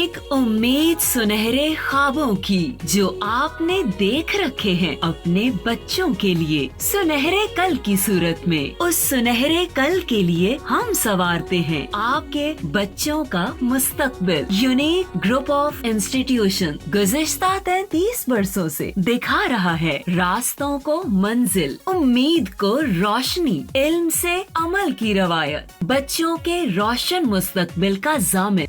एक उम्मीद सुनहरे ख्वाबों की जो आपने देख रखे हैं अपने बच्चों के लिए, सुनहरे कल की सूरत में। उस सुनहरे कल के लिए हम संवारते हैं आपके बच्चों का मुस्तकबिल। यूनिक ग्रुप ऑफ इंस्टीट्यूशन गुज़िश्ता 33 वर्षों से दिखा रहा है रास्तों को मंजिल, उम्मीद को रोशनी, इल्म से अमल की रवायत, बच्चों के रोशन मुस्तकबिल का जामिन।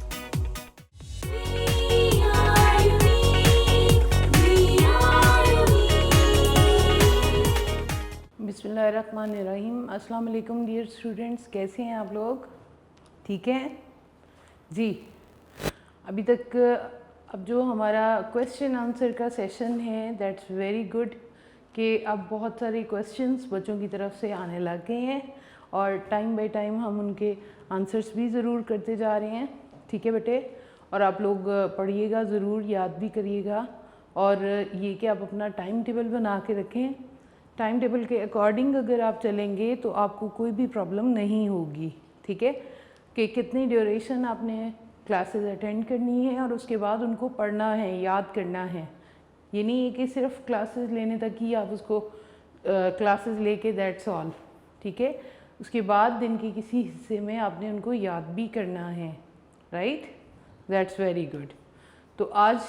बिस्मिल्लाहिर्रहमानिर्रहीम। अस्सलाम वालेकुम डियर स्टूडेंट्स, कैसे हैं आप लोग? ठीक हैं जी। अभी तक अब जो हमारा क्वेश्चन आंसर का सेशन है दैट्स वेरी गुड कि अब बहुत सारे क्वेश्चंस बच्चों की तरफ से आने लग गए हैं और टाइम बाय टाइम हम उनके आंसर्स भी ज़रूर करते जा रहे हैं। ठीक है बेटे, और आप लोग पढ़िएगा ज़रूर, याद भी करिएगा, और ये कि आप अपना टाइम टेबल बना के रखें। टाइम टेबल के अकॉर्डिंग अगर आप चलेंगे तो आपको कोई भी प्रॉब्लम नहीं होगी। ठीक है, कि कितनी ड्यूरेशन आपने क्लासेस अटेंड करनी है और उसके बाद उनको पढ़ना है, याद करना है। ये नहीं है कि सिर्फ क्लासेस लेने तक ही आप उसको क्लासेस लेके दैट्स ऑल। ठीक है, उसके बाद दिन के किसी हिस्से में आपने उनको याद भी करना है। Right, that's very good. तो आज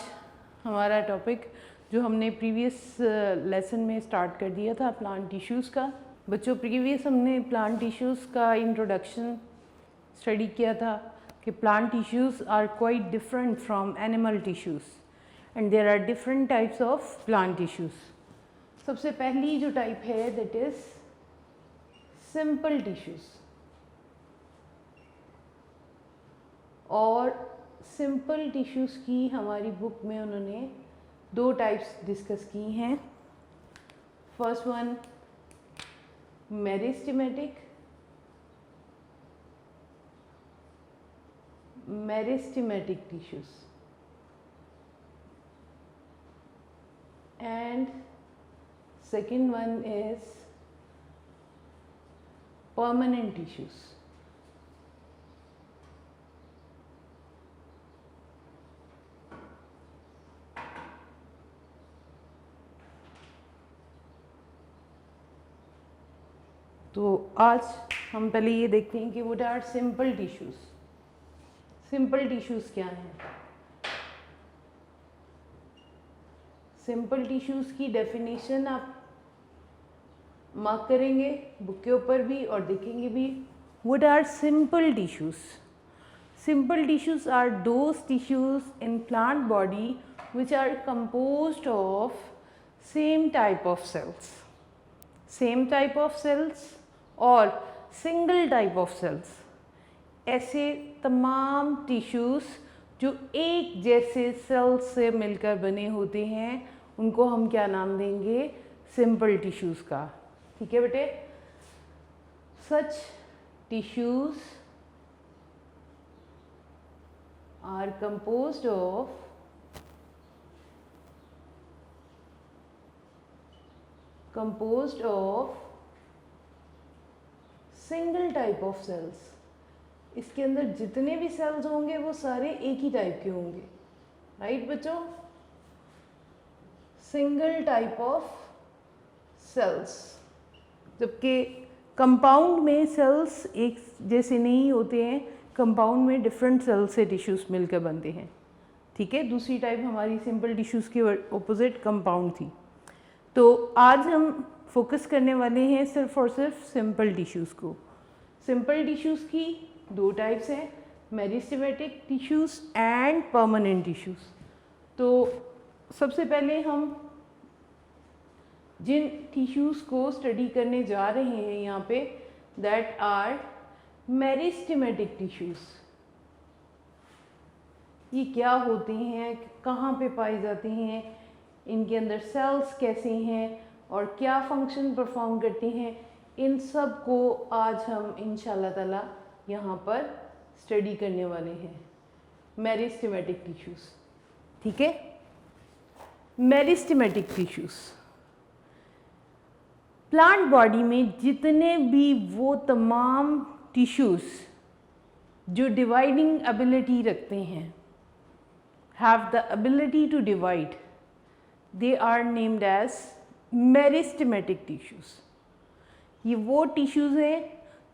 हमारा टॉपिक जो हमने प्रीवियस लेसन में स्टार्ट कर दिया था प्लांट टिश्यूज़ का। बच्चों, प्रीवियस हमने प्लांट टिश्यूज़ का इंट्रोडक्शन स्टडी किया था कि plant tissues are quite different from animal tissues and there are different types of plant tissues. सबसे पहली जो टाइप है दैट इज़ सिंपल टिश्यूज़। और सिंपल टिश्यूज़ की हमारी बुक में उन्होंने दो टाइप्स डिस्कस की हैं। First one meristematic tissues and second one is permanent tissues. तो आज हम पहले ये देखते हैं कि what are simple tissues. Simple tissues क्या हैं? सिंपल टिश्यूज़ की डेफिनेशन आप मार्क करेंगे बुक के ऊपर भी और देखेंगे भी। What are simple tissues? Simple tissues are those tissues in plant body which are composed of same type of cells, same type of cells और single type of cells। ऐसे तमाम टिश्यूज़ जो एक जैसे सेल्स से मिलकर बने होते हैं उनको हम क्या नाम देंगे? सिंपल टिश्यूज़ का। ठीक है बेटे, such tissues are composed of single type of cells. इसके अंदर जितने भी सेल्स होंगे वो सारे एक ही टाइप के होंगे। राइट बच्चों, सिंगल टाइप ऑफ सेल्स। जबकि कंपाउंड में सेल्स एक जैसे नहीं होते हैं, कंपाउंड में डिफरेंट सेल्स से टिश्यूज़ मिलकर बनते हैं। ठीक है, दूसरी टाइप हमारी सिंपल टिश्यूज़ के ऑपोजिट कंपाउंड थी। तो आज हम फोकस करने वाले हैं सिर्फ और सिर्फ सिंपल टिश्यूज़ को। सिंपल टिश्यूज़ की दो टाइप्स हैं, meristematic tissues and permanent tissues. तो सबसे पहले हम जिन टिश्यूज़ को स्टडी करने जा रहे हैं यहाँ पे दैट आर मेरिस्टेमेटिक टिश्यूज़। ये क्या होते हैं, कहाँ पे पाए जाते हैं, इनके अंदर सेल्स कैसे हैं और क्या फंक्शन परफॉर्म करते हैं, इन सब को आज हम इंशाल्लाह ताला यहाँ पर स्टडी करने वाले हैं। Meristematic tissues. ठीक है, मेरिस्टेमेटिक टिश्यूज़ प्लांट बॉडी में जितने भी वो तमाम टिश्यूज़ जो डिवाइडिंग एबिलिटी रखते हैं, have the ability to divide, they are named as meristematic tissues. ये वो टिश्यूज़ हैं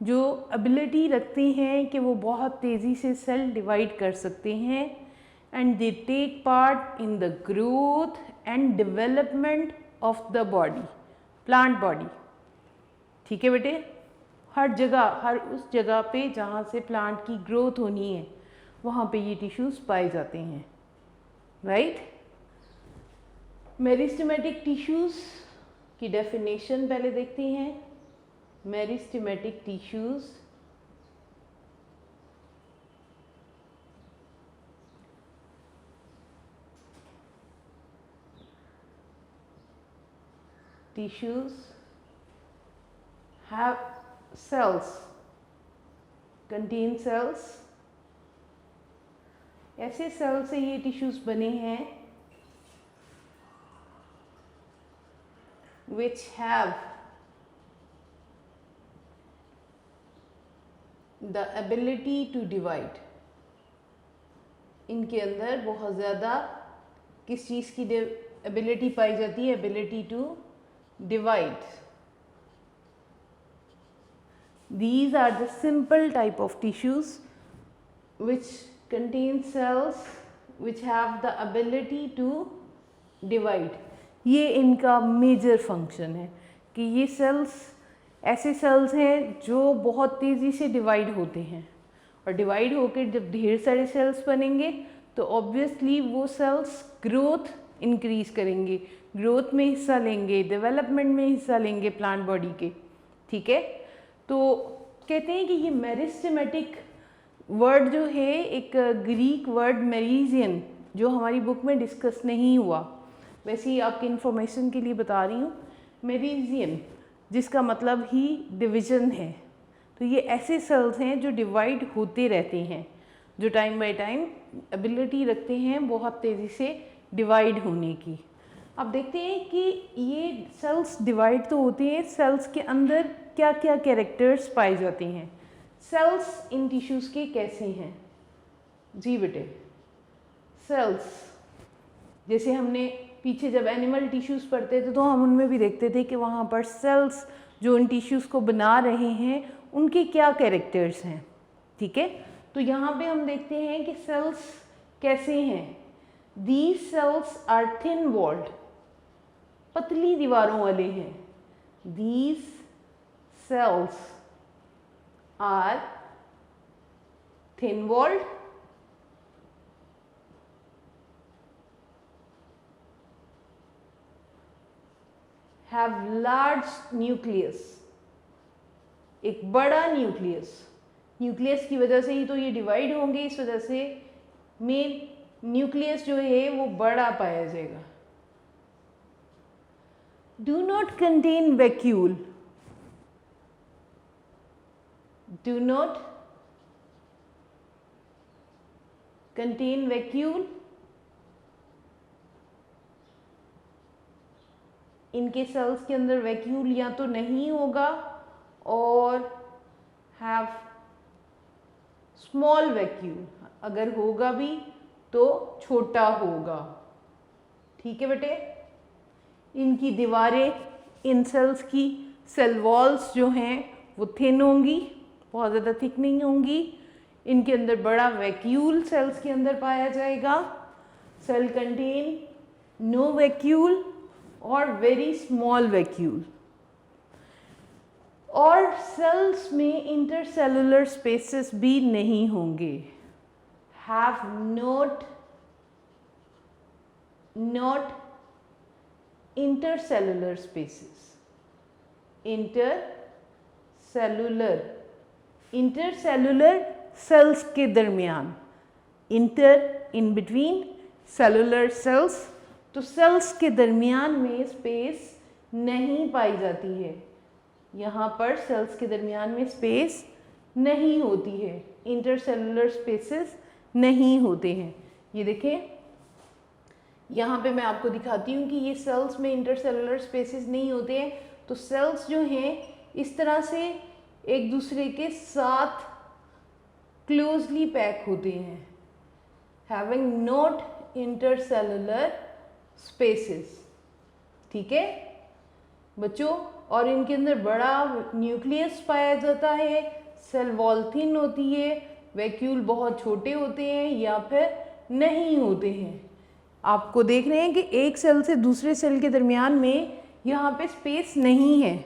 जो एबिलिटी रखते हैं कि वो बहुत तेज़ी से सेल डिवाइड कर सकते हैं and they take part in the growth and development of the body, plant body. ठीक है बेटे, हर जगह, हर उस जगह पे जहाँ से प्लांट की ग्रोथ होनी है वहाँ पे ये टिश्यूज़ पाए जाते हैं, राइट। मेरिस्टेमेटिक टिश्यूज़ की डेफिनेशन पहले देखते हैं। Meristematic tissues have cells, contain cells। ऐसे सेल से ये टिश्यूज़ बने हैं which have the ability to divide। इनके अंदर बहुत ज़्यादा किस चीज़ की एबिलिटी पाई जाती है? Ability to divide. These are the simple type of tissues which contain cells which have the ability to divide। ये इनका मेजर फंक्शन है कि ये सेल्स ऐसे सेल्स हैं जो बहुत तेज़ी से डिवाइड होते हैं, और डिवाइड होकर जब ढेर सारे सेल्स बनेंगे तो ऑब्वियसली वो सेल्स ग्रोथ इंक्रीज करेंगे, ग्रोथ में हिस्सा लेंगे, डेवलपमेंट में हिस्सा लेंगे प्लांट बॉडी के। ठीक है, तो कहते हैं कि ये मेरिस्टेमेटिक वर्ड जो है एक ग्रीक वर्ड मेरिजियन, जो हमारी बुक में डिस्कस नहीं हुआ, वैसे ही आपकी इन्फॉर्मेशन के लिए बता रही हूँ। मेरिजियन जिसका मतलब ही डिवीज़न है। तो ये ऐसे सेल्स हैं जो डिवाइड होते रहते हैं, जो टाइम बाय टाइम एबिलिटी रखते हैं बहुत तेज़ी से डिवाइड होने की। अब देखते हैं कि ये सेल्स डिवाइड तो होते हैं, सेल्स के अंदर क्या क्या कैरेक्टर्स पाए जाते हैं। सेल्स इन टिश्यूज़ के कैसे हैं? जी बेटे, सेल्स जैसे हमने पीछे जब एनिमल टिश्यूज़ पढ़ते थे तो हम उनमें भी देखते थे कि वहाँ पर सेल्स जो उन टिश्यूज़ को बना रहे हैं उनके क्या कैरेक्टर्स हैं। ठीक है, तो यहाँ पे हम देखते हैं कि सेल्स कैसे हैं। These cells are thin walled, पतली दीवारों वाले हैं। These cells are thin walled, have large nucleus, एक बड़ा न्यूक्लियस। न्यूक्लियस की वजह से ही तो ये डिवाइड होंगे, इस वजह से मेन न्यूक्लियस जो है वो बड़ा पाया जाएगा। Do not contain vacuole, do not contain vacuole। इनके सेल्स के अंदर वैक्यूल या तो नहीं होगा और हैव स्मॉल वैक्यूल, अगर होगा भी तो छोटा होगा। ठीक है बेटे, इनकी दीवारें, इन सेल्स की सेल वॉल्स जो हैं वो थिन होंगी, बहुत ज़्यादा थिक नहीं होंगी। इनके अंदर बड़ा वैक्यूल सेल्स के अंदर पाया जाएगा। सेल कंटेन नो वैक्यूल और वेरी स्मॉल वैक्यूल। और सेल्स में इंटरसेलुलर स्पेसेस भी नहीं होंगे। Have not intercellular spaces. Intercellular cells के दरमियान, inter in between, cellular cells, तो सेल्स के दरमियान में स्पेस नहीं पाई जाती है। यहाँ पर सेल्स के दरमियान में स्पेस नहीं होती है, इंटरसेलुलर स्पेसेस नहीं होते हैं। ये देखें, यहाँ पे मैं आपको दिखाती हूँ कि ये सेल्स में इंटरसेलुलर स्पेसेस नहीं होते हैं। तो सेल्स जो हैं इस तरह से एक दूसरे के साथ क्लोजली पैक होते हैं, हैविंग नॉट इंटरसेलुलर स्पेसेस। ठीक है बच्चों, और इनके अंदर बड़ा न्यूक्लियस पाया जाता है, सेल वॉल थिन होती है, वैक्यूल बहुत छोटे होते हैं या फिर नहीं होते हैं। आपको देख रहे हैं कि एक सेल से दूसरे सेल के दरमियान में यहाँ पे स्पेस नहीं है।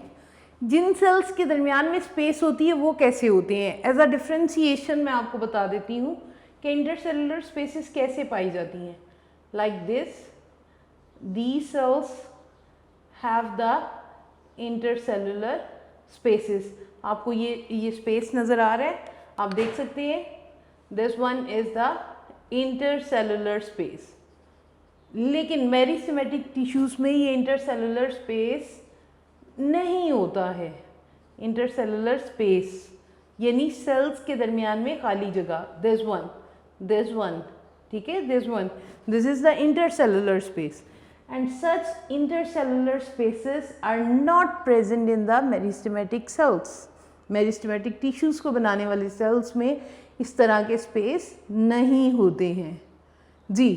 जिन सेल्स के दरमियान में स्पेस होती है वो कैसे होते हैं, एज अ डिफ्रेंसिएशन मैं आपको बता देती हूँ कि इंटरसेलुलर स्पेसेस कैसे पाई जाती हैं। Like this, the sales have the intercellular spaces. आपको ये स्पेस नज़र आ रहा है, आप देख सकते हैं, this one is the intercellular space. लेकिन मेरिस्टेमेटिक टिश्यूज़ में ये इंटरसेलुलर स्पेस नहीं होता है। इंटरसेलुलर स्पेस यानी सेल्स के दरमियान में खाली जगह, दिस वन, ठीक है, this is the intercellular space and such intercellular spaces are not present in the meristematic cells. Meristematic tissues को बनाने वाले सेल्स में इस तरह के स्पेस नहीं होते हैं जी।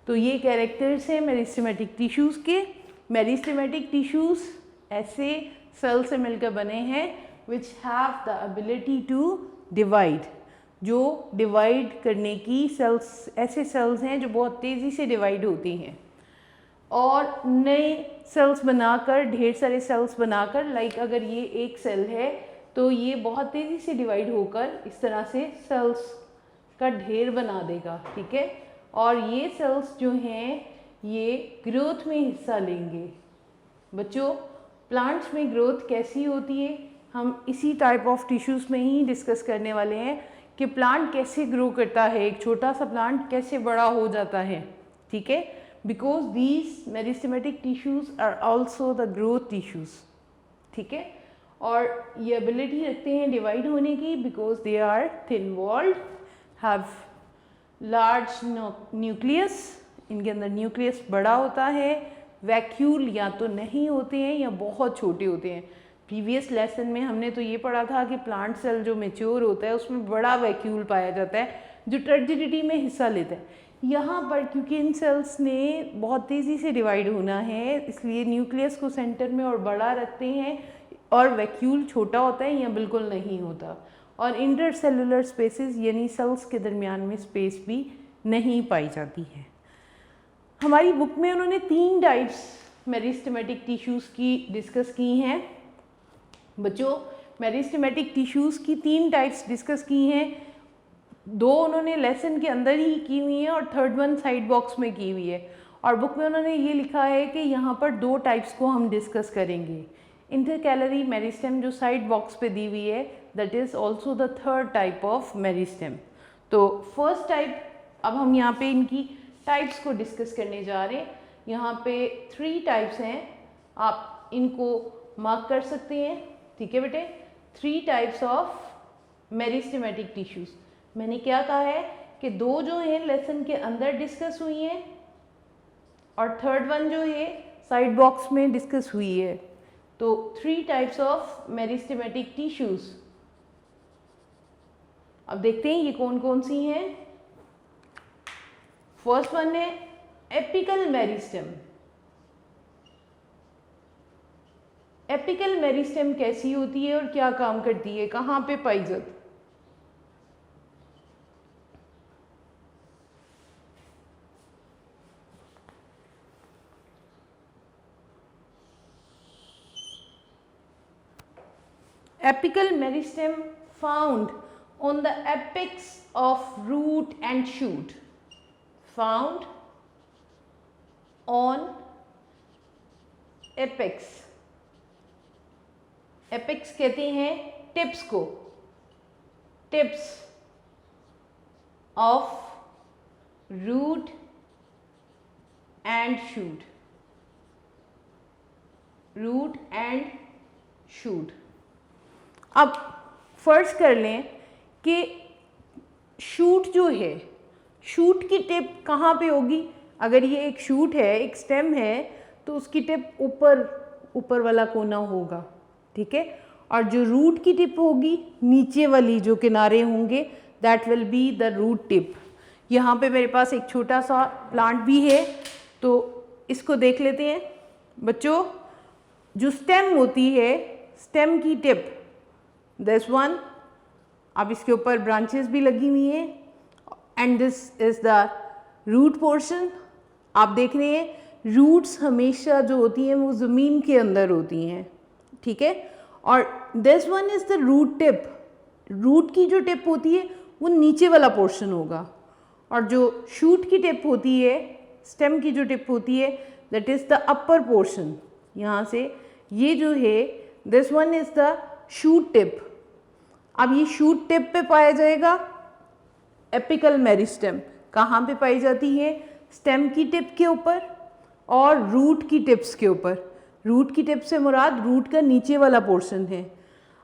तो ये कैरेक्टर्स हैं मेरिस्टेमेटिक टिश्यूज़ के। मेरिस्टेमेटिक टिश्यूज़ ऐसे सेल से मिलकर बने हैं which have the ability to divide, जो डिवाइड करने की सेल्स, ऐसे सेल्स हैं जो बहुत तेज़ी से डिवाइड होती हैं और नए सेल्स बनाकर, ढेर सारे सेल्स बनाकर, लाइक अगर ये एक सेल है तो ये बहुत तेज़ी से डिवाइड होकर इस तरह से सेल्स का ढेर बना देगा। ठीक है, और ये सेल्स जो हैं ये ग्रोथ में हिस्सा लेंगे। बच्चों, प्लांट्स में ग्रोथ कैसी होती है हम इसी टाइप ऑफ टिश्यूज़ में ही डिस्कस करने वाले हैं कि प्लांट कैसे ग्रो करता है, एक छोटा सा प्लांट कैसे बड़ा हो जाता है। ठीक है, because these meristematic tissues are also the growth tissues। ठीक है, और ये एबिलिटी रखते हैं डिवाइड होने की because they are thin walled, have large nucleus, इनके अंदर न्यूक्लियस बड़ा होता है, वैक्यूल या तो नहीं होते हैं या बहुत छोटे होते हैं। प्रीवियस लेसन में हमने तो ये पढ़ा था कि प्लांट सेल जो मेच्योर होता है उसमें बड़ा वैक्यूल पाया जाता है जो टर्जिडिटी में हिस्सा लेता है। यहाँ पर क्योंकि इन सेल्स ने बहुत तेज़ी से डिवाइड होना है इसलिए न्यूक्लियस को सेंटर में और बड़ा रखते हैं और वैक्यूल छोटा होता है या बिल्कुल नहीं होता। और इंटरसेलुलर स्पेसेस यानी सेल्स के दरमियान में स्पेस भी नहीं पाई जाती है। हमारी बुक में उन्होंने 3 टाइप्स मेरिस्टेमेटिक टिश्यूज़ की डिस्कस की हैं। बच्चों, मेरिस्टेमेटिक टिश्यूज़ की 3 टाइप्स डिस्कस की हैं। 2 उन्होंने लेसन के अंदर ही की हुई है और थर्ड वन साइड बॉक्स में की हुई है। और बुक में उन्होंने ये लिखा है कि यहाँ पर 2 टाइप्स को हम डिस्कस करेंगे। इंटरकैलरी मेरिस्टेम जो साइड बॉक्स पे दी हुई है, that is also the third type of meristem. तो फर्स्ट टाइप, अब हम यहाँ पे इनकी टाइप्स को डिस्कस करने जा रहे हैं। यहाँ पे 3 टाइप्स हैं, आप इनको मार्क कर सकते हैं। ठीक है बेटे, 3 टाइप्स ऑफ मेरिस्टेमेटिक टिश्यूज़। मैंने क्या कहा है कि 2 जो हैं लेसन के अंदर डिस्कस हुई हैं और थर्ड वन जो है साइड बॉक्स में डिस्कस हुई है। तो 3 टाइप्स ऑफ मेरिस्टेमेटिक टिश्यूज़। अब देखते हैं ये कौन कौन सी हैं। फर्स्ट वन है एपिकल मेरिस्टेम। एपिकल मेरिस्टेम कैसी होती है और क्या काम करती है, कहाँ पे पाई जाती है? Apical meristem found on the apex of root and shoot. Found on apex. Apex कहते हैं टिप्स को, tips of root and shoot. Root and shoot. अब फर्ज कर लें कि शूट जो है, शूट की टिप कहाँ पे होगी? अगर ये एक शूट है, एक स्टेम है, तो उसकी टिप ऊपर वाला कोना होगा। ठीक है, और जो रूट की टिप होगी नीचे वाली जो किनारे होंगे, that will be the root tip. यहाँ पे मेरे पास एक छोटा सा प्लांट भी है, तो इसको देख लेते हैं बच्चों। जो स्टेम होती है, स्टेम की टिप, दिस वन, अब इसके ऊपर ब्रांचेस भी लगी हुई हैं, and this is the root portion. आप देख रहे हैं रूट्स हमेशा जो होती हैं वो ज़मीन के अंदर होती हैं, ठीक है। और this one is the root tip, root की जो टिप होती है वो नीचे वाला पोर्शन होगा, और जो शूट की टिप होती है, स्टेम की जो टिप होती है, that is the upper portion. यहाँ से ये जो है, this one is the shoot tip. अब ये शूट टिप पे पाया जाएगा एपिकल मेरिस्टेम। कहाँ पे पाई जाती है? स्टेम की टिप के ऊपर और रूट की टिप्स के ऊपर। रूट की टिप से मुराद रूट का नीचे वाला पोर्शन है।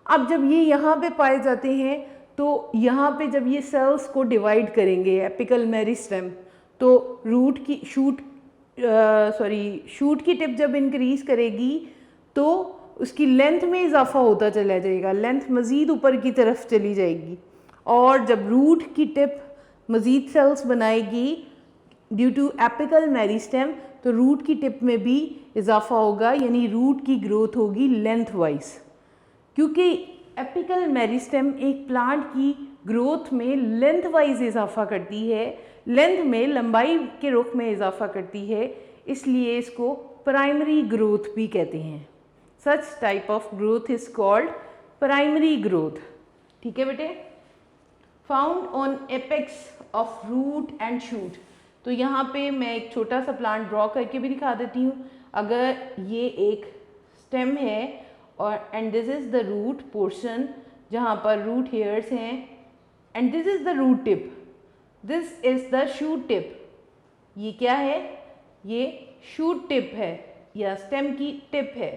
अब जब ये यहाँ पे पाए जाते हैं तो यहाँ पे जब ये सेल्स को डिवाइड करेंगे एपिकल मेरिस्टेम, तो शूट की टिप जब इंक्रीज करेगी तो उसकी लेंथ में इजाफा होता चला जाएगा, लेंथ मज़ीद ऊपर की तरफ चली जाएगी। और जब रूट की टिप मज़ीद सेल्स बनाएगी ड्यू टू एपिकल मेरिस्टेम, तो रूट की टिप में भी इजाफा होगा, यानी रूट की ग्रोथ होगी लेंथ वाइज। क्योंकि एपिकल मेरिस्टेम एक प्लांट की ग्रोथ में लेंथ वाइज इजाफा करती है, लेंथ में लंबाई के रुख में इजाफा करती है, इसलिए इसको प्राइमरी ग्रोथ भी कहते हैं। Such type of growth is called primary growth, ठीक है बेटे। Found on apex of root and shoot. तो यहाँ पे मैं एक छोटा सा प्लांट ड्रॉ करके भी दिखा देती हूँ। अगर ये एक स्टेम है और and this is the root portion जहाँ पर रूट हेयर्स हैं, and this is the root tip, this is the shoot tip. ये क्या है? ये शूट टिप है या स्टेम की टिप है,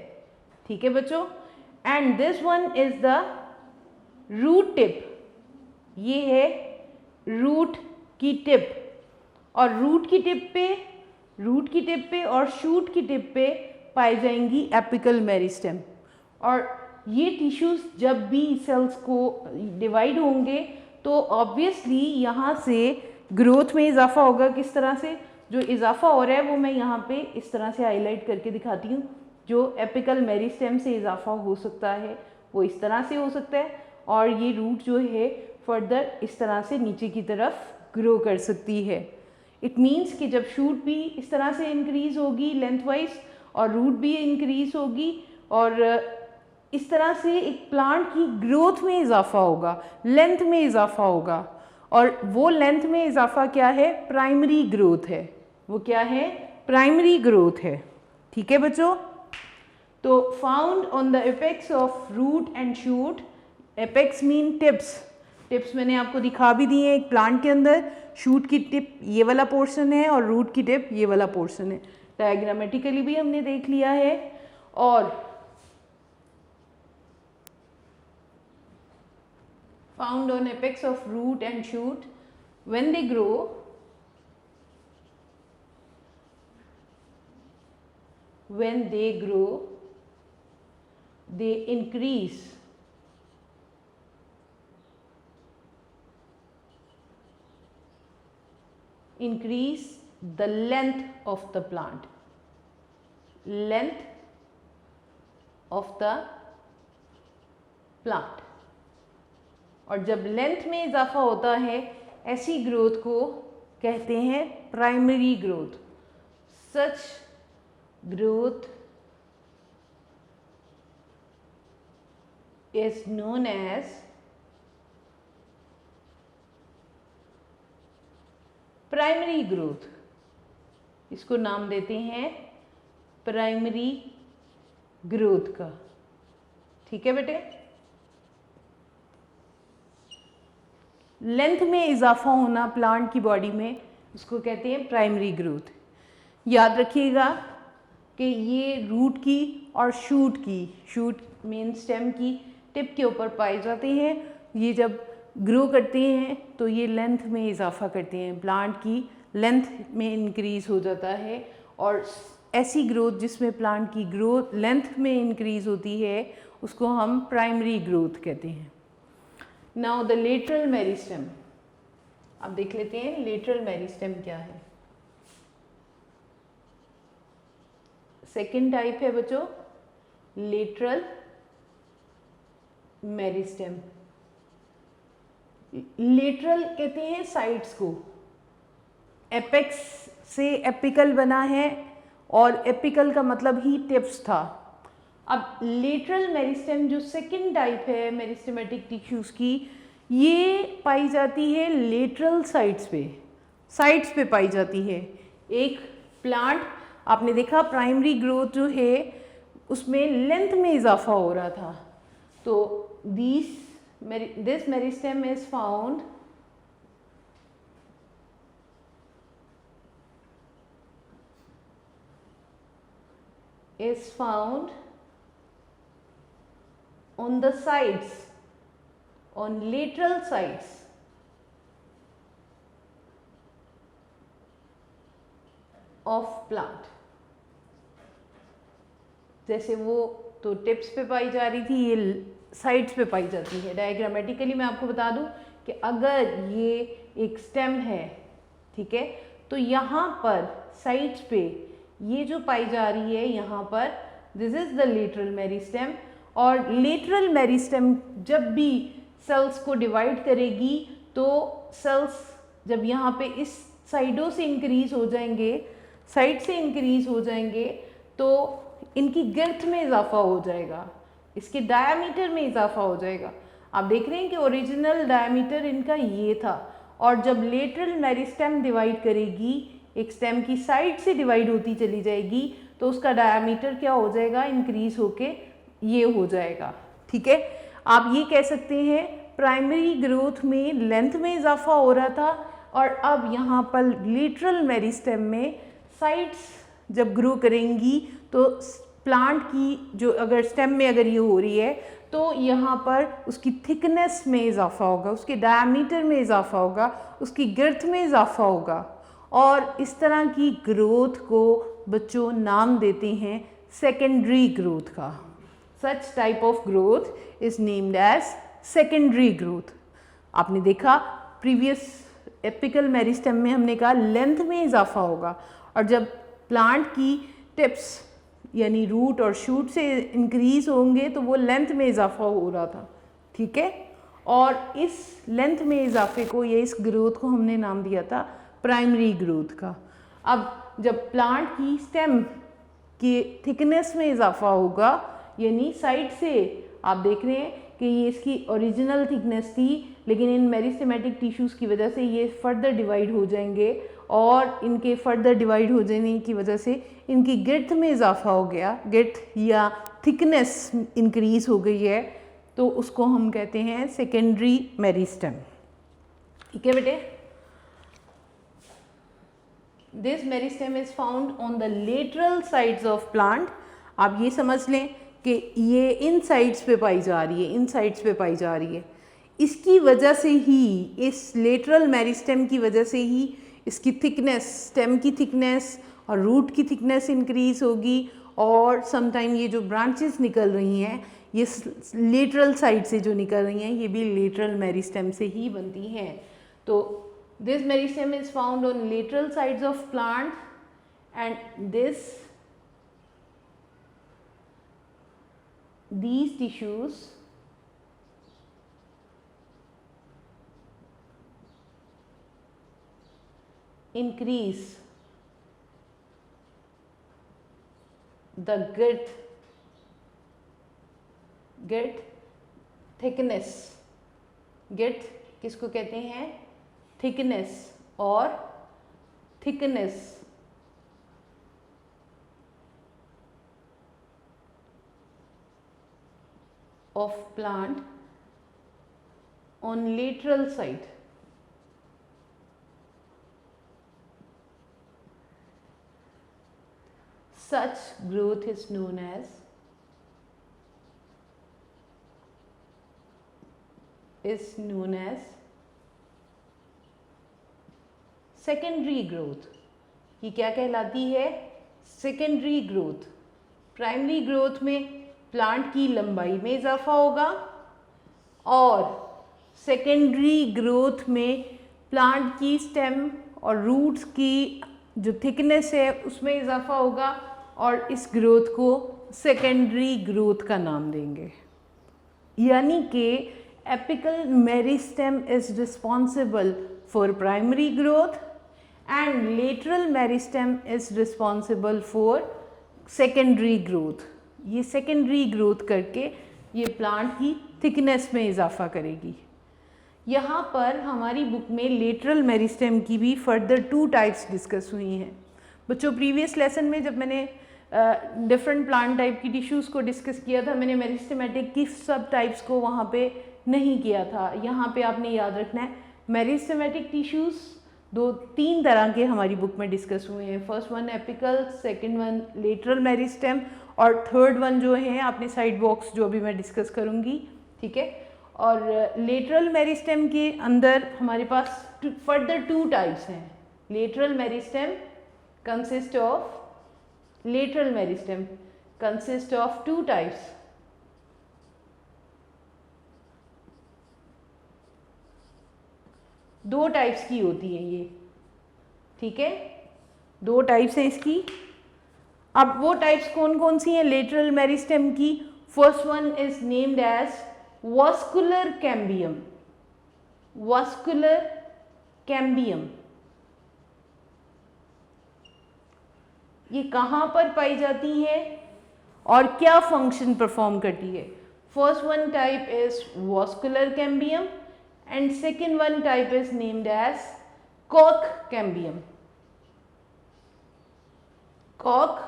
ठीक है बच्चों। And this one is the root tip, ये है रूट की टिप। और रूट की टिप पे और शूट की टिप पे पाई जाएंगी एपिकल मेरिस्टेम। और ये टिश्यूज़ जब भी सेल्स को डिवाइड होंगे तो ऑब्वियसली यहाँ से ग्रोथ में इजाफा होगा। किस तरह से? जो इजाफा हो रहा है वो मैं यहाँ पे इस तरह से हाईलाइट करके दिखाती हूँ। जो एपिकल मेरिस्टेम से इजाफा हो सकता है वो इस तरह से हो सकता है, और ये रूट जो है फर्दर इस तरह से नीचे की तरफ ग्रो कर सकती है। इट मीन्स कि जब शूट भी इस तरह से इंक्रीज होगी लेंथ वाइज और रूट भी इंक्रीज होगी, और इस तरह से एक प्लांट की ग्रोथ में इजाफा होगा, लेंथ में इजाफा होगा। और वो लेंथ में इजाफा क्या है? प्राइमरी ग्रोथ है। वो क्या है? प्राइमरी ग्रोथ है, ठीक है बच्चों। तो found on the apex of root and shoot. Apex mean tips, tips मैंने आपको दिखा भी दी है एक प्लांट के अंदर। शूट की टिप ये वाला पोर्शन है और रूट की टिप ये वाला पोर्शन है। डायग्रामेटिकली भी हमने देख लिया है। और found on apex of root and shoot, when they grow, they increase the length of the plant, और जब लेंथ में इजाफा होता है ऐसी ग्रोथ को कहते हैं primary growth. Such growth is known as primary growth. इसको नाम देते हैं प्राइमरी ग्रोथ का, ठीक है बेटे। लेंथ में इजाफा होना प्लांट की बॉडी में, उसको कहते हैं प्राइमरी ग्रोथ। याद रखिएगा कि ये रूट की और शूट मेन स्टेम की टिप के ऊपर पाए जाते हैं। ये जब ग्रो करते हैं तो ये लेंथ में इजाफा करते हैं, प्लांट की लेंथ में इंक्रीज हो जाता है। और ऐसी ग्रोथ जिसमें प्लांट की ग्रोथ लेंथ में इंक्रीज होती है उसको हम प्राइमरी ग्रोथ कहते हैं। Now the lateral meristem. अब देख लेते हैं लेटरल मेरिस्टेम क्या है। सेकेंड टाइप है बच्चों लेटरल मेरिस्टेम। लेटरल कहते हैं साइड्स को, एपेक्स से एपिकल बना है और एपिकल का मतलब ही टिप्स था। अब लेटरल मेरिस्टेम जो सेकेंड टाइप है मेरिस्टेमेटिक टिश्यूज की, ये पाई जाती है लेटरल साइड्स पे पाई जाती है। एक प्लांट आपने देखा प्राइमरी ग्रोथ जो है उसमें लेंथ में इजाफा हो रहा था, तो this meristem is found on the sides, on lateral sides of plant। जैसे वो तो टिप्स पे पाई जा रही थी, ये साइड्स पे पाई जाती है। डायग्रामेटिकली मैं आपको बता दूं कि अगर ये एक स्टेम है, ठीक है, तो यहाँ पर साइड्स पे ये जो पाई जा रही है यहाँ पर, this is the lateral meristem. और लेटरल मेरिस्टेम जब भी सेल्स को डिवाइड करेगी तो सेल्स जब यहाँ पे इस साइडों से इंक्रीज हो जाएंगे, साइड से इंक्रीज हो जाएंगे, तो इनकी girth में इजाफा हो जाएगा, इसके डायामीटर में इजाफा हो जाएगा। आप देख रहे हैं कि ओरिजिनल डायामीटर इनका ये था, और जब लेटरल मेरिस्टेम डिवाइड करेगी, एक स्टेम की साइड से डिवाइड होती चली जाएगी, तो उसका डायामीटर क्या हो जाएगा, इंक्रीज होके ये हो जाएगा। ठीक है, आप ये कह सकते हैं प्राइमरी ग्रोथ में लेंथ में इजाफा हो रहा था, और अब यहाँ पर लेटरल मेरिस्टेम में साइड्स जब ग्रो करेंगी तो प्लांट की जो अगर स्टेम में अगर ये हो रही है तो यहाँ पर उसकी थिकनेस में इजाफा होगा, उसके डायमीटर में इजाफा होगा, उसकी girth में इजाफा होगा, और इस तरह की ग्रोथ को बच्चों नाम देते हैं सेकेंडरी ग्रोथ का। Such type of growth is named as secondary growth. आपने देखा प्रीवियस एपिकल मेरिस्टेम में हमने कहा लेंथ में इजाफा होगा, और जब प्लांट की टिप्स यानी रूट और शूट से इंक्रीज होंगे तो वो लेंथ में इजाफा हो रहा था। ठीक है, और इस लेंथ में इजाफे को, ये इस ग्रोथ को हमने नाम दिया था प्राइमरी ग्रोथ का। अब जब प्लांट की स्टेम की थिकनेस में इजाफा होगा, यानी साइड से आप देख रहे हैं कि ये इसकी ओरिजिनल थिकनेस थी, लेकिन इन मेरिस्टेमेटिक टिश्यूज़ की वजह से ये फर्दर डिवाइड हो जाएंगे, और इनके फर्दर डिवाइड हो जाने की वजह से इनकी girth में इजाफा हो गया, girth या थिकनेस इंक्रीज हो गई है, तो उसको हम कहते हैं सेकेंडरी मेरिस्टेम। ठीक है बेटे, this meristem is found on the lateral sides of plant. आप ये समझ लें कि ये इन साइड्स पे पाई जा रही है, इन साइड्स पे पाई जा रही है। इसकी वजह से ही, इस लेटरल मेरिस्टेम की वजह से ही इसकी थिकनेस, स्टेम की थिकनेस और रूट की थिकनेस इंक्रीज होगी, और समटाइम ये जो ब्रांचेस निकल रही हैं ये लेटरल साइड से जो निकल रही हैं ये भी लेटरल मेरिस्टेम से ही बनती हैं। तो this meristem is found on lateral sides of plant, and these tissues increase the girth thickness। girth किसको कहते हैं, thickness और thickness of plant on lateral side। Such growth is known as secondary growth। ये क्या कहलाती है, secondary growth. Primary growth में plant की लंबाई में इजाफा होगा, और सेकेंडरी ग्रोथ में प्लांट की स्टेम और रूट्स की जो थिकनेस है उसमें इजाफा होगा और इस ग्रोथ को सेकेंडरी ग्रोथ का नाम देंगे। यानी कि apical meristem is responsible for primary growth and lateral meristem is responsible for secondary growth. ये सेकेंडरी ग्रोथ करके ये प्लांट की थिकनेस में इजाफा करेगी। यहाँ पर हमारी बुक में लेटरल मेरिस्टेम की भी फर्दर 2 टाइप्स डिस्कस हुई हैं। बच्चों प्रीवियस लेसन में जब मैंने डिफरेंट प्लांट टाइप की टिश्यूज़ को डिस्कस किया था, मैंने मेरिस्टेमेटिक की सब टाइप्स को वहाँ पे नहीं किया था। यहाँ पे आपने याद रखना है मेरिस्टेमेटिक टिश्यूज़ 2-3 तरह के हमारी बुक में डिस्कस हुए हैं। First one apical, second one lateral meristem और थर्ड वन जो है आपने साइड बॉक्स जो अभी मैं डिस्कस करूँगी, ठीक है। और लेटरल मेरिस्टेम के अंदर हमारे पास फर्दर 2 टाइप्स हैं। Lateral meristem consist of lateral meristem consists of 2 types. दो टाइप्स की होती है ये, ठीक है, 2 टाइप्स हैं इसकी। अब वो टाइप्स कौन कौन सी हैं लेटरल मेरिस्टेम की? First one is named as vascular cambium. Vascular cambium ये कहाँ पर पाई जाती है और क्या फंक्शन परफॉर्म करती है? First one type is vascular cambium and second one type is named as कॉक कैम्बियम। कॉक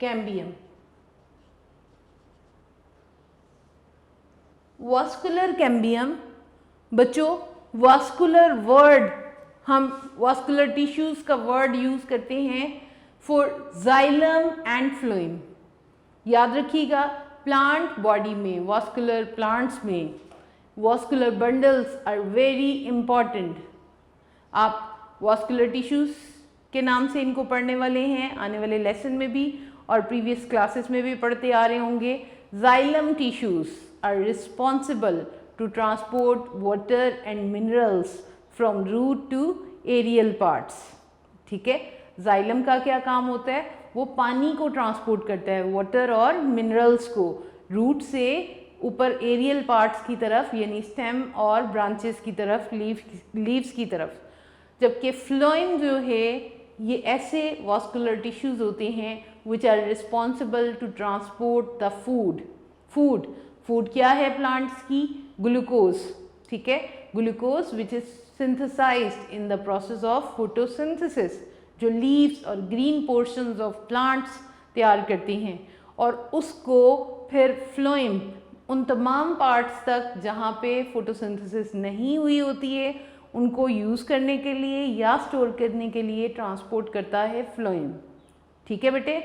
कैम्बियम। वास्कुलर कैम्बियम बच्चों, वास्कुलर वर्ड हम वास्कुलर टिश्यूज का वर्ड यूज करते हैं फॉर जाइलम एंड फ्लोएम। याद रखिएगा प्लांट बॉडी में, वास्कुलर प्लांट्स में vascular bundles are very important. आप वास्कुलर टिश्यूज के नाम से इनको पढ़ने वाले हैं आने वाले लेसन में भी और प्रीवियस क्लासेस में भी पढ़ते आ रहे होंगे। Xylem tissues are responsible to transport water and minerals from root to aerial parts, ठीक है। जाइलम का क्या काम होता है? वो पानी को ट्रांसपोर्ट करता है, वाटर और मिनरल्स को रूट से ऊपर एरियल पार्ट्स की तरफ यानी स्टेम और ब्रांचेस की तरफ, लीव्स की तरफ। जबकि फ्लोएम जो है ये ऐसे वास्कुलर टिश्यूज होते हैं which are responsible to transport the food. Food क्या है प्लांट्स की? ग्लूकोज, ठीक है। Glucose which is synthesized in the process of photosynthesis, जो लीव्स और ग्रीन पोर्शंस ऑफ प्लांट्स तैयार करती हैं और उसको फिर फ्लोएम उन तमाम पार्ट्स तक जहाँ पे फोटोसिंथेसिस नहीं हुई होती है उनको यूज़ करने के लिए या स्टोर करने के लिए ट्रांसपोर्ट करता है फ्लोएम, ठीक है बेटे।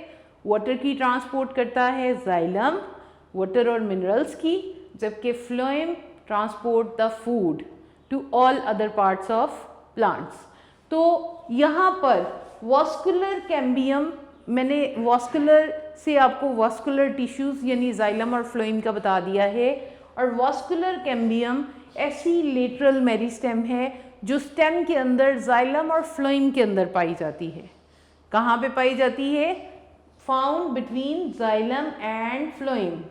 वाटर की ट्रांसपोर्ट करता है जाइलम, वाटर और मिनरल्स की, जबकि phloem transport the food to all other parts of plants. तो यहाँ पर वास्कुलर कैम्बियम, मैंने वास्कुलर से आपको वास्कुलर टिश्यूज यानी जाइलम और फ्लोएम का बता दिया है। और वास्कुलर कैम्बियम ऐसी लेटरल मेरिस्टेम है जो स्टेम के अंदर जाइलम और फ्लोएम के अंदर पाई जाती है। कहाँ पे पाई जाती है? Found between xylem and phloem.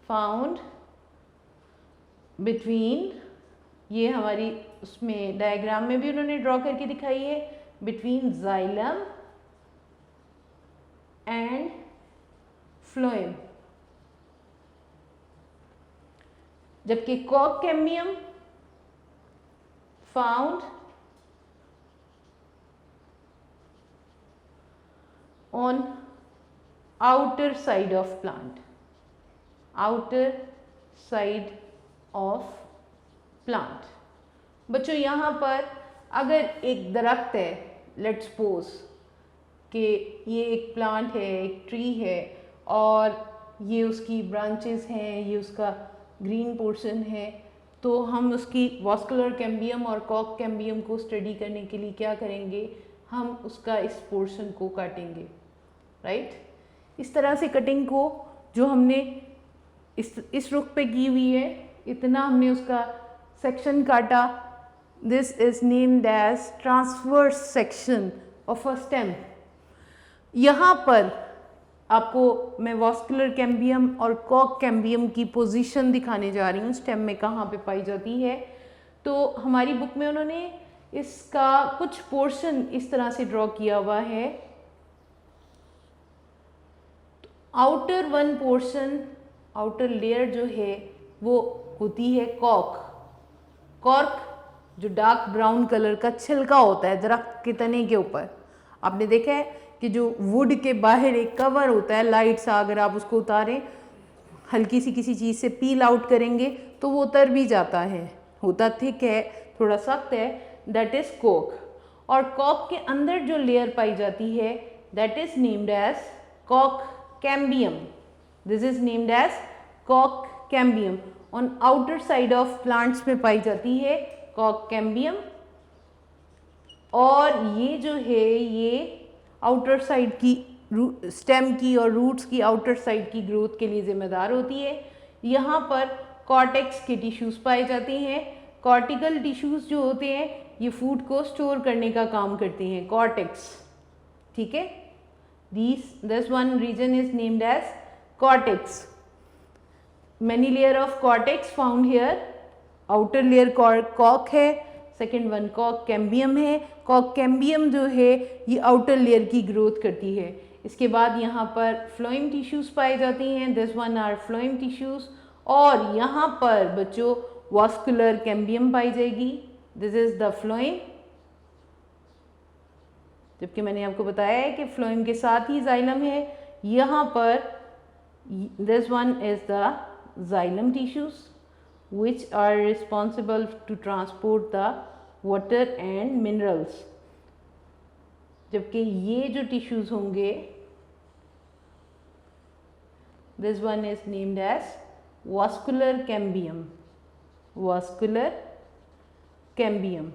Found between, ये हमारी उसमें डायग्राम में भी उन्होंने ड्रॉ करके दिखाई है, बिटवीन जाइलम एंड फ्लोएम। जबकि कॉक cambium found on outer side of plant, outer side of plant. बच्चों यहाँ पर अगर एक दरख्त है, लेट्स सपोज कि ये एक प्लांट है, एक ट्री है और ये उसकी ब्रांचेस हैं, ये उसका ग्रीन पोर्शन है, तो हम उसकी वास्कुलर कैम्बियम और कॉक कैम्बियम को स्टडी करने के लिए क्या करेंगे? हम उसका इस पोर्शन को काटेंगे, राइट। इस तरह से कटिंग को जो हमने इस रुख पे की हुई है, इतना हमने उसका सेक्शन काटा, this is named as transverse section of a stem. यहाँ पर आपको मैं वास्कुलर कैम्बियम और कॉक कैम्बियम की पोजीशन दिखाने जा रही हूँ, स्टेम में कहाँ पे पाई जाती है। तो हमारी बुक में उन्होंने इसका कुछ पोर्शन इस तरह से ड्रॉ किया हुआ है। Outer one portion, outer layer जो है वो होती है कॉक। कॉर्क जो डार्क ब्राउन कलर का छिलका होता है दरख्त के तने के ऊपर। आपने देखा है कि जो वुड के बाहर एक कवर होता है लाइट सा, अगर आप उसको उतारें हल्की सी किसी चीज़ से पील आउट करेंगे तो वो उतर भी जाता है, होता थिक है, थोड़ा सख्त है, दैट इज कॉक। और कॉक के अंदर जो लेयर पाई जाती है दैट इज नेम्ड एज कॉक cambium. This is named as कॉक cambium. On outer side of plants में पाई जाती है कॉक कैम्बियम, और ये जो है ये आउटर साइड की स्टेम की और रूट्स की आउटर साइड की ग्रोथ के लिए जिम्मेदार होती है। यहाँ पर कॉर्टेक्स के टिश्यूज़ पाए जाते हैं। कॉर्टिकल टिश्यूज़ जो होते हैं ये फूड को स्टोर करने का काम करते हैं, कॉर्टेक्स, ठीक है। This one region is named as cortex. Many layer of cortex found here. Outer layer कॉक है, सेकेंड वन कॉक कैम्बियम है। कॉक कैम्बियम जो है ये आउटर लेयर की ग्रोथ करती है। इसके बाद यहाँ पर फ्लोएम टिश्यूज़ पाए जाती हैं, this one are phloem tissues. और यहाँ पर बच्चों वास्कुलर कैम्बियम पाई जाएगी, दिस इज द फ्लोएम। जबकि मैंने आपको बताया है कि फ्लोएम के साथ ही जाइलम है। यहाँ पर this one is the xylem tissues which are responsible to transport the water and minerals। जबकि ये जो टिश्यूज़ होंगे this one is named as vascular cambium, vascular cambium।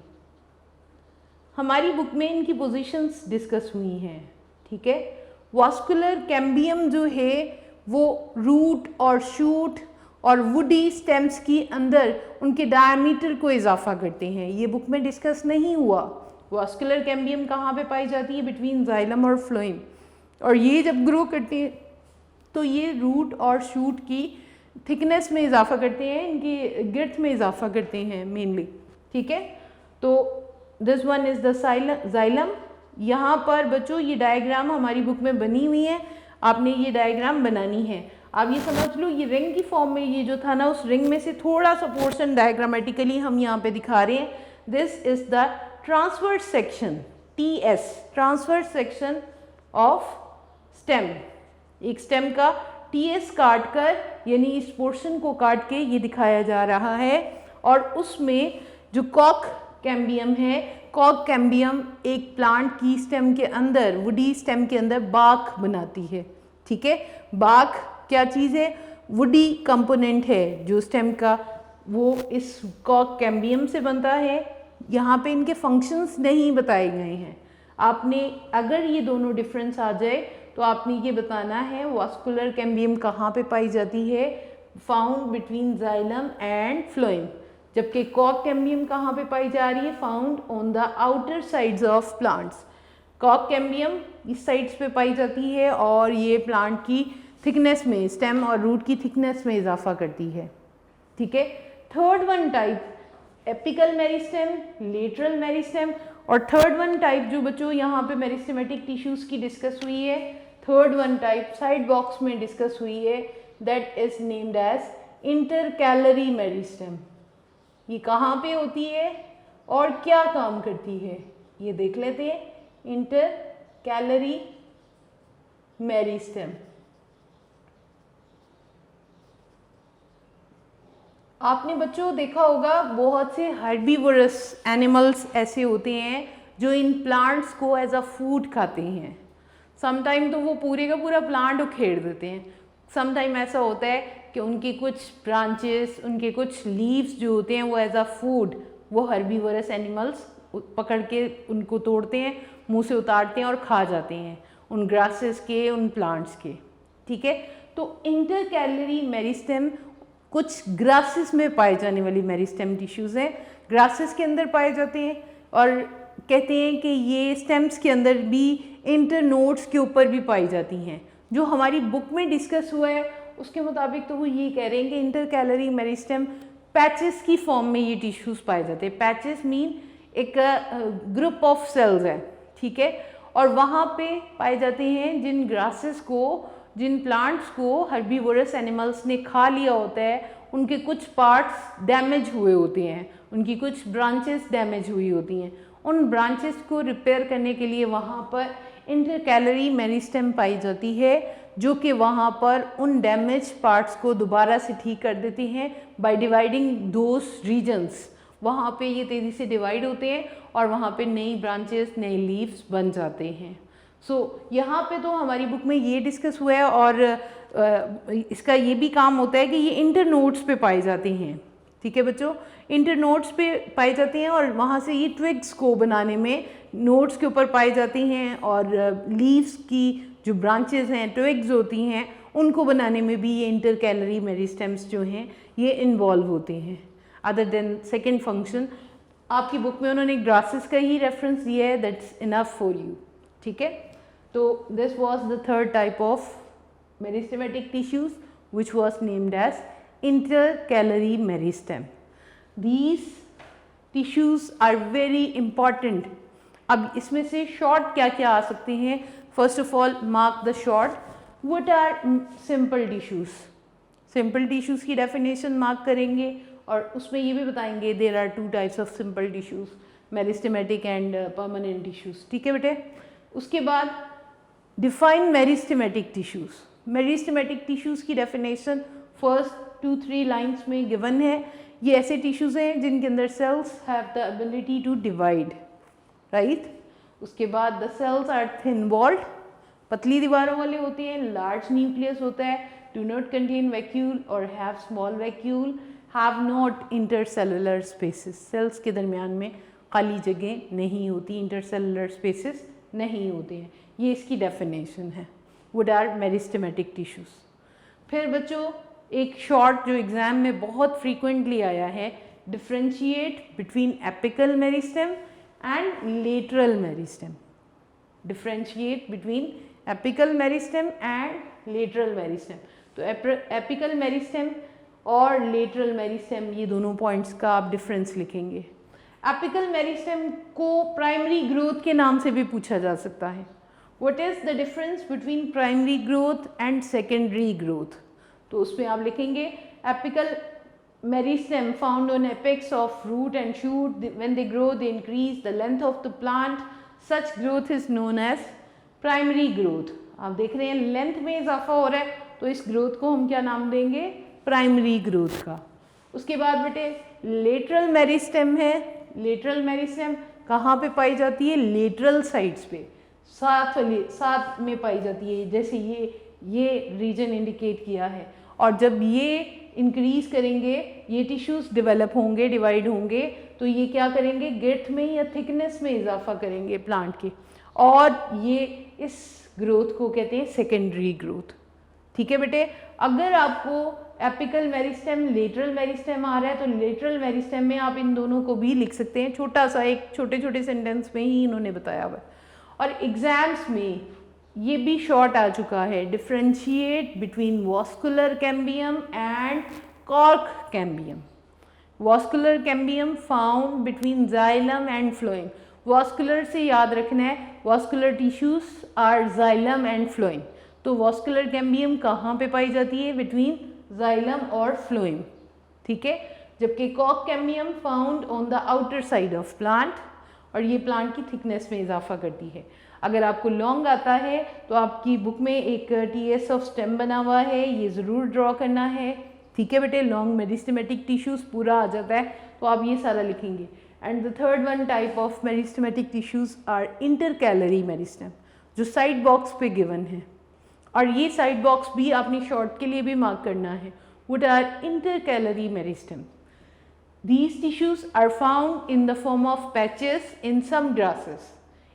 हमारी बुक में इनकी पोजीशंस डिस्कस हुई हैं, ठीक है। वास्कुलर कैम्बियम जो है वो रूट और शूट और वुडी स्टेम्स की अंदर उनके डायमीटर को इजाफा करते हैं, ये बुक में डिस्कस नहीं हुआ। वास्कुलर कैम्बियम कहाँ पे पाई जाती है? बिटवीन जाइलम और फ्लोएम। और ये जब ग्रो करते हैं तो ये रूट और शूट की थिकनेस में इजाफा करते हैं, इनकी गिर्थ में इजाफा करते हैं मेनली, ठीक है। तो this one is the xylem. यहाँ पर बच्चों ये डायग्राम हमारी बुक में बनी हुई है, आपने ये डायग्राम बनानी है। आप ये समझ लो ये रिंग की फॉर्म में ये जो था ना, उस रिंग में से थोड़ा सा पोर्शन डायग्रामेटिकली हम यहाँ पे दिखा रहे हैं। This is the transverse section, TS, transverse section of stem. एक स्टेम का TS काट कर, यानी इस पोर्शन को काट के ये दिखाया जा रहा है। और उसमें जो कॉक कैम्बियम है, कॉक कैम्बियम एक प्लांट की स्टेम के अंदर, वुडी स्टेम के अंदर बाक बनाती है, ठीक है। बाक क्या चीज़ है? वुडी कंपोनेंट है जो स्टेम का, वो इस कॉक कैम्बियम से बनता है। यहाँ पे इनके फंक्शंस नहीं बताए गए हैं। आपने अगर ये दोनों डिफरेंस आ जाए तो आपने ये बताना है वास्कुलर कैम्बियम कहाँ पे पाई जाती है, found between xylem and phloem. जबकि कॉक कैम्बियम कहाँ पे पाई जा रही है? Found on the outer sides of plants. कॉक कैम्बियम इस साइड्स पे पाई जाती है और ये प्लांट की थिकनेस में, स्टेम और रूट की थिकनेस में इजाफा करती है, ठीक है। Third one type apical meristem, lateral meristem. और थर्ड वन टाइप जो बच्चों यहाँ पे मेरिस्टेमेटिक टिश्यूज की डिस्कस हुई है, third one type side box में डिस्कस हुई है, that is named as intercalary meristem. ये कहाँ पे होती है और क्या काम करती है ये देख लेते हैं। इंटरकैलरी मेरिस्टेम, आपने बच्चों देखा होगा बहुत से हर्बीवोरस एनिमल्स ऐसे होते हैं जो इन प्लांट्स को एज अ फूड खाते हैं। समटाइम तो वो पूरे का पूरा प्लांट उखेड़ देते हैं, समटाइम ऐसा होता है कि उनके कुछ ब्रांचेस, उनके कुछ लीव्स जो होते हैं वो एज अ फूड वो हर्बीवोरस एनिमल्स पकड़ के उनको तोड़ते हैं, मुंह से उतारते हैं और खा जाते हैं, उन ग्रासेस के, उन प्लांट्स के, ठीक है। तो इंटरकैलरी मेरिस्टेम कुछ ग्रासेस में पाए जाने वाली मेरिस्टेम टिश्यूज़ हैं, ग्रासेस के अंदर पाए जाते हैं और कहते हैं कि ये स्टेम्स के अंदर भी इंटरनोड्स के ऊपर भी पाई जाती हैं। जो हमारी बुक में डिस्कस हुआ है उसके मुताबिक तो वो ये कह रहे हैं कि इंटरकैलरी मेरिस्टेम पैचेस की फॉर्म में ये टिश्यूज़ पाए जाते हैं। पैचेस मीन एक ग्रुप ऑफ सेल्स है, ठीक है, और वहाँ पे पाए जाते हैं जिन ग्रासेस को, जिन प्लांट्स को हर्बीवोरस एनिमल्स ने खा लिया होता है, उनके कुछ पार्ट्स डैमेज हुए होते हैं, उनकी कुछ ब्रांचेस डैमेज हुई होती हैं। उन ब्रांचेस को रिपेयर करने के लिए वहाँ पर इंटरकैलरी मेरिस्टेम पाई जाती है, जो कि वहाँ पर उन डैमेज पार्ट्स को दोबारा से ठीक कर देती हैं बाय डिवाइडिंग दोज रीजन्स। वहाँ पे ये तेज़ी से डिवाइड होते हैं और वहाँ पे नई ब्रांचेस, नए लीव्स बन जाते हैं। यहाँ पे तो हमारी बुक में ये डिस्कस हुआ है और इसका ये भी काम होता है कि ये इंटरनोड्स पे पाए जाते हैं, ठीक है बच्चों, इंटरनोड्स पे पाए जाते हैं और वहाँ से ये ट्विग्स को बनाने में नोड्स के ऊपर पाए जाते हैं और लीव्स की जो ब्रांचेस हैं, ट्विग्स होती हैं, उनको बनाने में भी ये इंटरकैलरी मेरिस्टेम्स जो हैं ये इन्वॉल्व होते हैं। अदर देन सेकेंड फंक्शन, आपकी बुक में उन्होंने ग्रासेस का ही रेफरेंस दिया है, दैट्स इनफ फॉर यू, ठीक है। तो this was the third type of meristematic tissues which was named as intercalary meristem. These tissues are very important. अब इसमें से शॉर्ट क्या क्या आ सकते हैं? First of all mark the short. What are simple tissues? Simple tissues की definition mark करेंगे और उसमें ये भी बताएंगे there are two types of simple tissues, meristematic and permanent tissues, ठीक है बेटे। उसके बाद define meristematic tissues. Meristematic tissues की डेफिनेशन फर्स्ट 2-3 लाइन्स में गिवन है. ये ऐसे टिश्यूज़ हैं जिनके अंदर cells have the ability to divide, right. उसके बाद the sales are thin walled, पतली दीवारों वाले होते हैं, लार्ज न्यूक्लियस होता है, डू नॉट कंटेन वैक्यूल और have small vacuole, have not intercellular spaces, cells के दरमियान में खाली जगह नहीं होती, इंटरसेलुलर स्पेसेस नहीं होते हैं. ये इसकी डेफिनेशन है. What are meristematic tissues. फिर बच्चों एक शॉर्ट जो एग्ज़ाम में बहुत फ्रीक्वेंटली आया है, differentiate between apical meristem and lateral meristem. Differentiate between apical meristem and lateral meristem. तो एपिकल मेरिस्टेम और लेटरल मेरिस्टेम, ये दोनों पॉइंट्स का आप डिफरेंस लिखेंगे. एपिकल मेरिस्टेम को प्राइमरी ग्रोथ के नाम से भी पूछा जा सकता है. What is the difference between primary growth and secondary growth. तो उसमें आप लिखेंगे apical meristem found on apex of root and shoot, when they grow they increase the length of the plant, such growth is known as primary growth. आप देख रहे हैं length में इजाफा हो रहा है, तो इस ग्रोथ को हम क्या नाम देंगे? प्राइमरी ग्रोथ का. उसके बाद बेटे लेटरल मेरिस्टेम है. लेटरल मेरिस्टेम कहाँ पे पाई जाती है? लेटरल साइड्स पे, साथ में पाई जाती है, जैसे ये रीजन इंडिकेट किया है. और जब ये इंक्रीज करेंगे, ये टिश्यूज़ डेवलप होंगे, डिवाइड होंगे, तो ये क्या करेंगे? गिर्थ में या थिकनेस में इजाफा करेंगे प्लांट के, और ये इस ग्रोथ को कहते हैं सेकेंडरी ग्रोथ. ठीक है बेटे. अगर आपको एपिकल मेरिस्टेम, लेटरल मेरिस्टेम आ रहा है, तो लेटरल मेरिस्टेम में आप इन दोनों को भी लिख सकते हैं. छोटा सा एक छोटे सेंटेंस में ही इन्होंने बताया हुआ. और एग्जाम्स में ये भी शॉर्ट आ चुका है, differentiate between vascular cambium and cork cambium. Vascular cambium found between xylem and phloem. Vascular से याद रखना है, vascular tissues are xylem and phloem. तो वॉस्कुलर कैम्बियम कहाँ पे पाई जाती है? बिटवीन जाइलम और फ्लोएम. ठीक है. जबकि cork cambium found on the outer side of plant, और ये प्लांट की थिकनेस में इजाफा करती है. अगर आपको लॉन्ग आता है तो आपकी बुक में एक टीएस ऑफ स्टेम बना हुआ है, ये ज़रूर ड्रॉ करना है. ठीक है बेटे. लॉन्ग मेरिस्टेमेटिक टिश्यूज़ पूरा आ जाता है, तो आप ये सारा लिखेंगे. And the third one type of meristematic tissues are intercalary meristem, जो साइड बॉक्स पे गिवन है. और ये साइड बॉक्स भी आपने शॉर्ट के लिए भी मार्क करना है. What are intercalary meristem. These tissues are found in the form of patches in some grasses,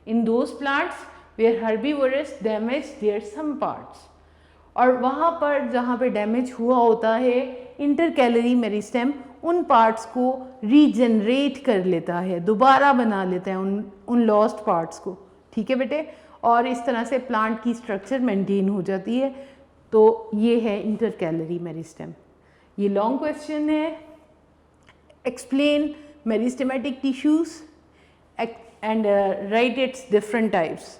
in those plants where herbivorous damage their some parts. और वहाँ पर जहाँ पे डैमेज हुआ होता है इंटरकैलरी मेरिस्टेम उन पार्ट्स को रीजनरेट कर लेता है, दोबारा बना लेता है उन लॉस्ट पार्ट्स को। ठीक है बेटे, और इस तरह से प्लांट की स्ट्रक्चर मेंटेन हो जाती है। तो ये है इंटरकैलरी मेरिस्टेम। ये लॉन्ग क्वेश्चन है। Explain meristematic tissues and right it's different types.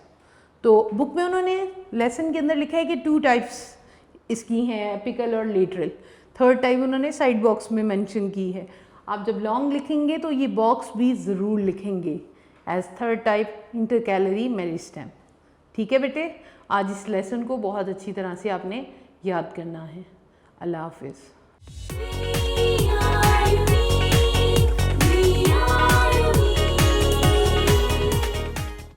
तो बुक में उन्होंने लेसन के अंदर लिखा है कि 2 टाइप्स इसकी हैं, एपिकल और लेटरल। 3rd टाइप उन्होंने साइड बॉक्स में मेंशन की है। आप जब लॉन्ग लिखेंगे तो ये बॉक्स भी ज़रूर लिखेंगे as 3rd type intercalary meristem. ठीक है बेटे, आज इस लेसन को बहुत अच्छी तरह से आपने याद करना है। अल्लाह हाफिज़।